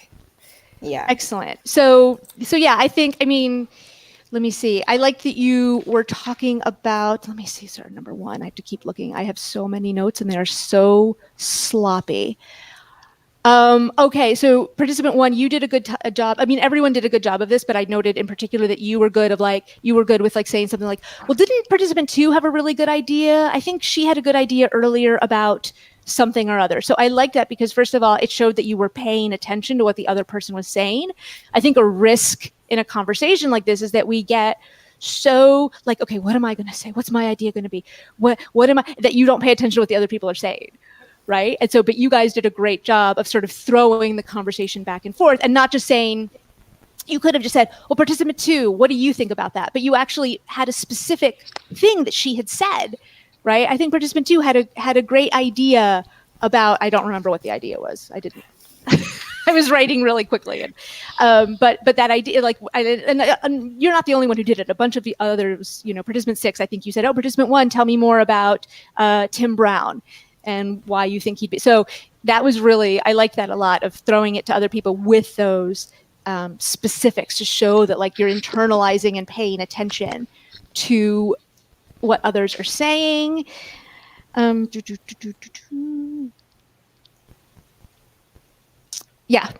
Yeah. Excellent. So yeah, let me see. I like that you were talking about, let me see, sorry, number 1. I have to keep looking. I have so many notes and they are so sloppy. Okay, so participant 1, you did a good job. Everyone did a good job of this, but I noted in particular that you were good with like saying something like, well, didn't participant 2 have a really good idea? I think she had a good idea earlier about something or other. So I like that because first of all, it showed that you were paying attention to what the other person was saying. I think a risk in a conversation like this is that we get so like, okay, what am I going to say? What's my idea going to be? That you don't pay attention to what the other people are saying. Right. And so, but you guys did a great job of sort of throwing the conversation back and forth and not just saying, you could have just said, well, participant 2, what do you think about that? But you actually had a specific thing that she had said, right? I think participant 2 had a great idea about, I don't remember what the idea was. I didn't, I was writing really quickly. And, but that idea, like, and you're not the only one who did it. A bunch of the others, participant 6, I think you said, oh, participant 1, tell me more about Tim Brown and why you think he'd be. So that was really, I liked that a lot, of throwing it to other people with those specifics to show that like you're internalizing and paying attention to what others are saying. Yeah.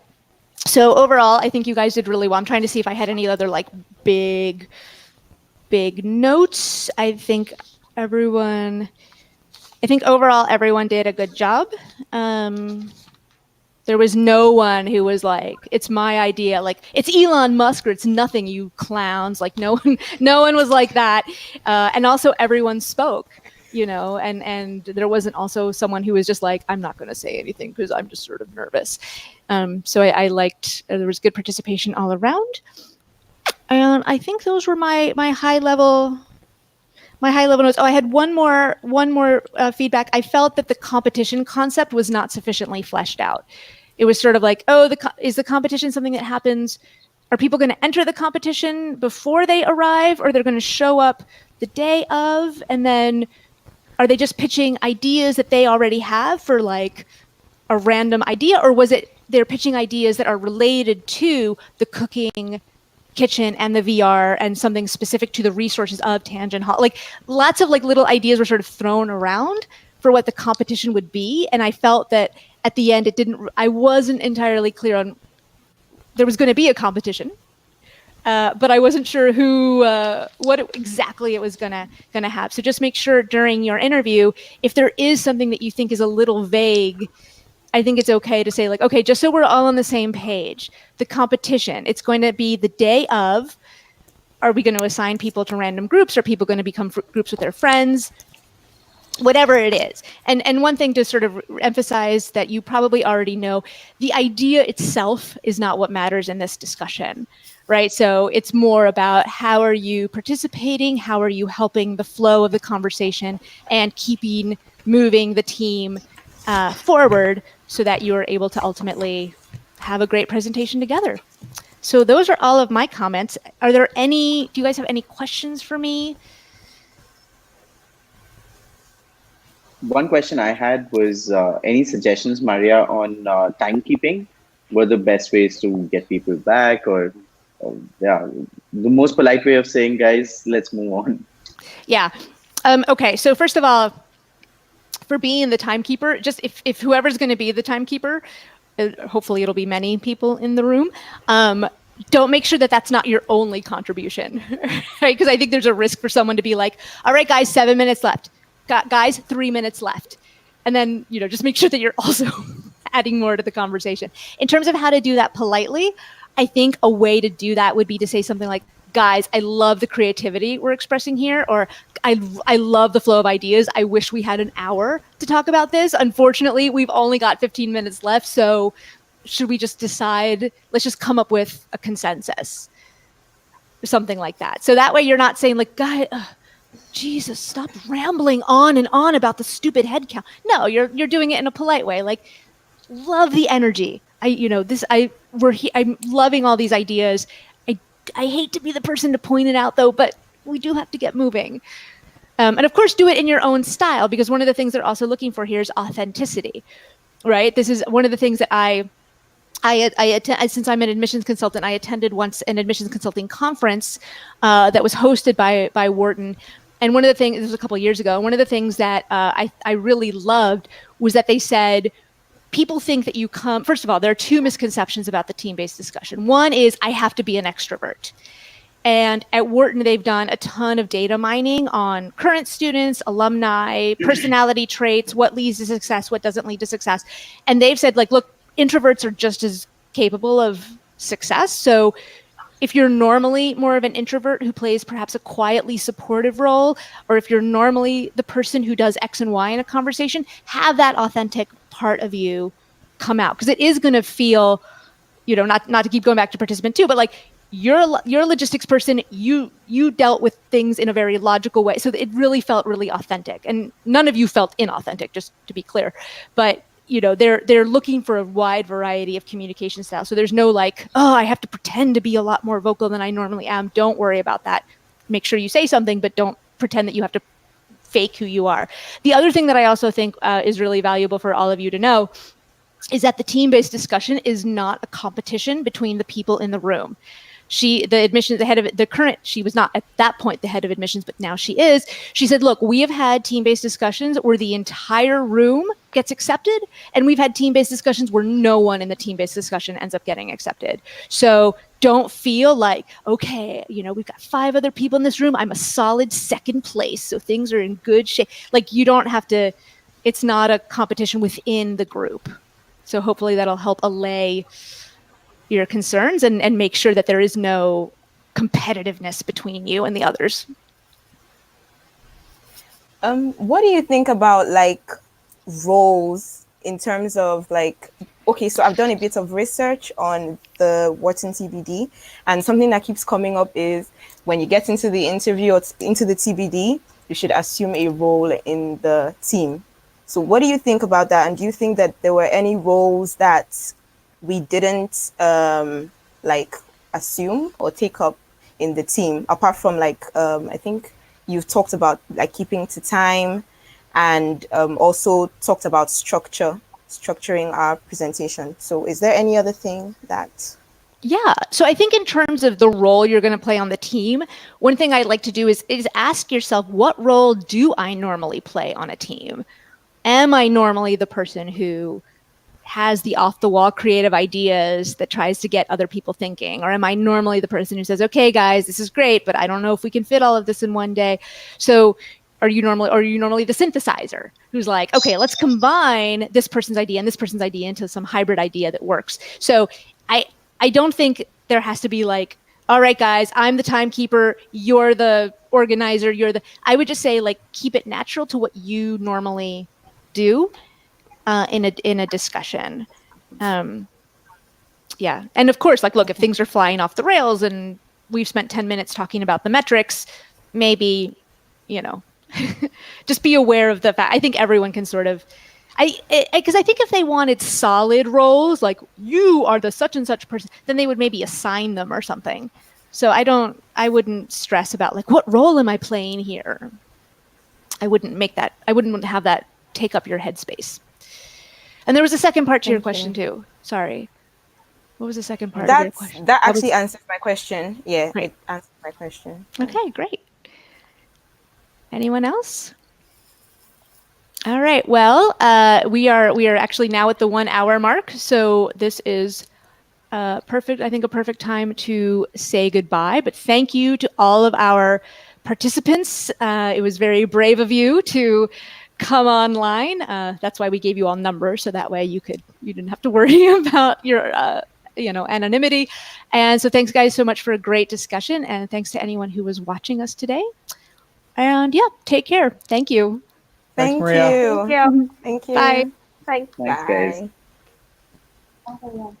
So overall, I think you guys did really well. I'm trying to see if I had any other like big notes. I think overall everyone did a good job. There was no one who was like, it's my idea, like it's Elon Musk or it's nothing, you clowns. Like no one was like that. And also everyone spoke, and there wasn't also someone who was just like, I'm not going to say anything because I'm just sort of nervous. So I liked, there was good participation all around. And I think those were my high level notes. Oh, I had one more feedback. I felt that the competition concept was not sufficiently fleshed out. It was sort of like, is the competition something that happens? Are people going to enter the competition before they arrive, or they're going to show up the day of? And then are they just pitching ideas that they already have for like a random idea? Or was it they're pitching ideas that are related to the cooking kitchen and the VR and something specific to the resources of Tangent Hall? Like lots of like little ideas were sort of thrown around for what the competition would be. And I felt that at the end, I wasn't entirely clear on, there was going to be a competition, but I wasn't sure what exactly it was going to have. So just make sure during your interview, if there is something that you think is a little vague, I think it's okay to say like, okay, just so we're all on the same page, the competition, it's going to be the day of. Are we going to assign people to random groups? Are people going to become groups with their friends? Whatever it is. And one thing to sort of emphasize that you probably already know, the idea itself is not what matters in this discussion, right? So it's more about how are you participating? How are you helping the flow of the conversation and keeping moving the team forward so that you are able to ultimately have a great presentation together. So those are all of my comments. Are there any, do you guys have any questions for me? One question I had was any suggestions, Maria, on timekeeping? What are the best ways to get people back, or yeah, the most polite way of saying, guys, let's move on? Yeah. Okay. So first of all, for being the timekeeper, just if whoever's going to be the timekeeper, hopefully it'll be many people in the room. Don't make sure that that's not your only contribution, right? Because I think there's a risk for someone to be like, all right, guys, 7 minutes left. Guys, 3 minutes left. And then, just make sure that you're also adding more to the conversation. In terms of how to do that politely, I think a way to do that would be to say something like, guys, I love the creativity we're expressing here, or I love the flow of ideas. I wish we had an hour to talk about this. Unfortunately, we've only got 15 minutes left. So should we just decide, let's just come up with a consensus or something like that. So that way you're not saying like, guys, Jesus, stop rambling on and on about the stupid head count. No, you're doing it in a polite way. Like, love the energy. I'm loving all these ideas. I hate to be the person to point it out though, but we do have to get moving. And of course, do it in your own style, because one of the things they're also looking for here is authenticity, right? This is one of the things that I attend, since I'm an admissions consultant, I attended once an admissions consulting conference that was hosted by Wharton. And one of the things, this was a couple of years ago, one of the things that I really loved was that they said, people think that you come, first of all, there are two misconceptions about the team-based discussion. One is I have to be an extrovert. And at Wharton, they've done a ton of data mining on current students, alumni, personality traits, what leads to success, what doesn't lead to success. And they've said, like, look, introverts are just as capable of success. So if you're normally more of an introvert who plays perhaps a quietly supportive role, or if you're normally the person who does X and Y in a conversation, have that authentic part of you come out. Because it is going to feel, not to keep going back to participant 2, but like you're a logistics person, you dealt with things in a very logical way. So it really felt really authentic. And none of you felt inauthentic, just to be clear. But they're looking for a wide variety of communication styles. So there's no like, oh, I have to pretend to be a lot more vocal than I normally am. Don't worry about that. Make sure you say something, but don't pretend that you have to fake who you are. The other thing that I also think is really valuable for all of you to know is that the team-based discussion is not a competition between the people in the room. She was not at that point the head of admissions, but now she is. She said, look, we have had team-based discussions where the entire room gets accepted, and we've had team-based discussions where no one in the team-based discussion ends up getting accepted. So don't feel like, okay, we've got 5 other people in this room. I'm a solid second place, so things are in good shape. Like, you don't have to, it's not a competition within the group. So hopefully that'll help allay your concerns and make sure that there is no competitiveness between you and the others. What do you think about like roles in terms of like, okay, so I've done a bit of research on the Wharton TBD, and something that keeps coming up is when you get into the interview or into the TBD, you should assume a role in the team. So what do you think about that? And do you think that there were any roles that we didn't like assume or take up in the team, apart from like I think you've talked about like keeping to time, and also talked about structuring our presentation. So is there any other thing that? Yeah, so I think in terms of the role you're going to play on the team, one thing I'd like to do is ask yourself, what role do I normally play on a team? Am I normally the person who has the off-the-wall creative ideas that tries to get other people thinking? Or am I normally the person who says, okay, guys, this is great, but I don't know if we can fit all of this in one day? So are you normally the synthesizer who's like, okay, let's combine this person's idea and this person's idea into some hybrid idea that works? So I don't think there has to be like, all right, guys, I'm the timekeeper, you're the organizer, I would just say like, keep it natural to what you normally do in a discussion. Yeah, and of course, like, look, if things are flying off the rails and we've spent 10 minutes talking about the metrics, maybe, just be aware of the fact. I think everyone can sort of, because I think if they wanted solid roles, like you are the such and such person, then they would maybe assign them or something. So I wouldn't stress about like, what role am I playing here? I wouldn't have that take up your headspace. And there was a second part to your question too. Sorry. What was the second part of your question? That actually answers my question. Yeah, great. It answers my question. Okay, great. Anyone else? All right. Well, we are actually now at the 1 hour mark. So this is perfect. I think a perfect time to say goodbye. But thank you to all of our participants. It was very brave of you to come online. That's why we gave you all numbers, so that way you didn't have to worry about your anonymity. And so thanks guys so much for a great discussion, and thanks to anyone who was watching us today. And yeah, take care. Thank you. Thanks, Thank Maria. you. Thank you. Thank you. Bye. Bye. Thanks, guys. Okay, yeah.